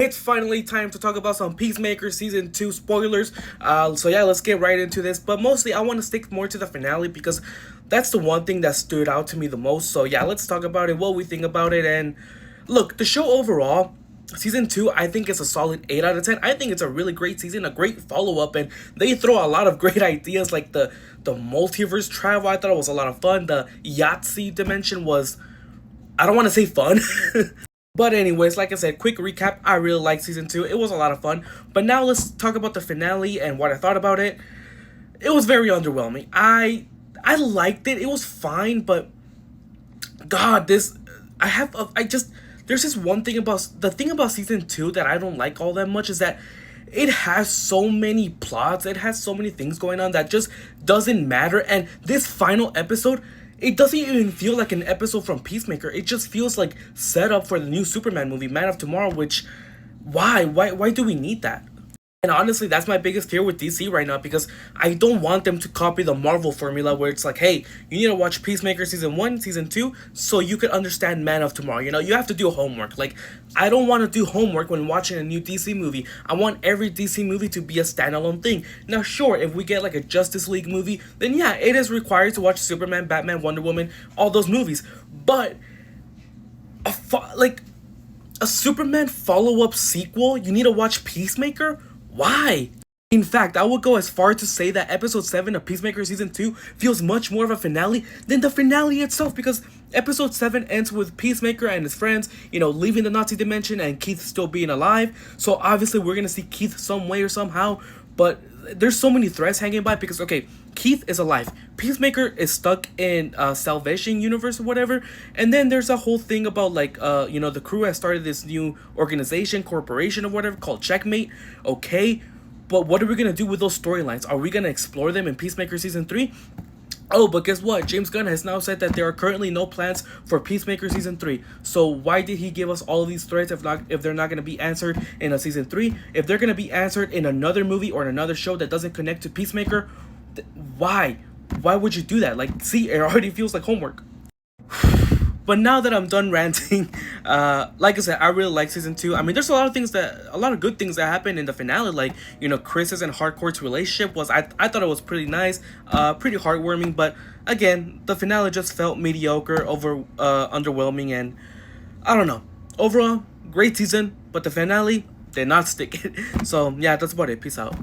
It's finally time to talk about some Peacemaker Season 2 spoilers. So yeah, let's get right into this. But mostly, I want to stick more to the finale because that's the one thing that stood out to me the most. So yeah, let's talk about it, what we think about it. And look, the show overall, Season 2, I think it's a solid 8 out of 10. I think it's a really great season, a great follow-up. And they throw a lot of great ideas like the multiverse travel. I thought it was a lot of fun. The Yahtzee dimension was, I don't want to say fun. But anyways, like I said, quick recap. I really liked Season 2. It was a lot of fun. But now let's talk about the finale and what I thought about it. It was very underwhelming. I liked it. It was fine, but God, I just there's this one thing about the thing about Season 2 that I don't like all that much is that it has so many plots, it has so many things going on that just doesn't matter. And this final episode, it doesn't even feel like an episode from Peacemaker. It just feels like set up for the new Superman movie, Man of Tomorrow, which why do we need that? And honestly, that's my biggest fear with DC right now because I don't want them to copy the Marvel formula where it's like, hey, you need to watch Peacemaker Season 1, Season 2, so you could understand Man of Tomorrow. You know, you have to do homework. Like, I don't want to do homework when watching a new DC movie. I want every DC movie to be a standalone thing. Now, sure, if we get like a Justice League movie, then yeah, it is required to watch Superman, Batman, Wonder Woman, all those movies. But, like, a Superman follow-up sequel, you need to watch Peacemaker? Why? In fact, I would go as far to say that episode 7 of Peacemaker Season 2 feels much more of a finale than the finale itself because episode 7 ends with Peacemaker and his friends, leaving the Nazi dimension and Keith still being alive. So obviously we're gonna see Keith some way or somehow, but there's so many threads hanging by because, okay, Keith is alive. Peacemaker is stuck in Salvation universe or whatever. And then there's a whole thing about the crew has started this new organization, corporation or whatever called Checkmate. Okay, but what are we going to do with those storylines? Are we going to explore them in Peacemaker Season 3? Oh, but guess what? James Gunn has now said that there are currently no plans for Peacemaker Season 3. So why did he give us all of these threads if they're not going to be answered in a Season 3? If they're going to be answered in another movie or in another show that doesn't connect to Peacemaker, why? Why would you do that? Like, see, it already feels like homework. But now that I'm done ranting, like I said, I really like Season 2. I mean, there's a lot of good things that happen in the finale. Like, Chris's and Hardcore's relationship I thought it was pretty nice, pretty heartwarming. But again, the finale just felt mediocre, underwhelming, and I don't know. Overall, great season, but the finale did not stick it. So yeah, that's about it. Peace out.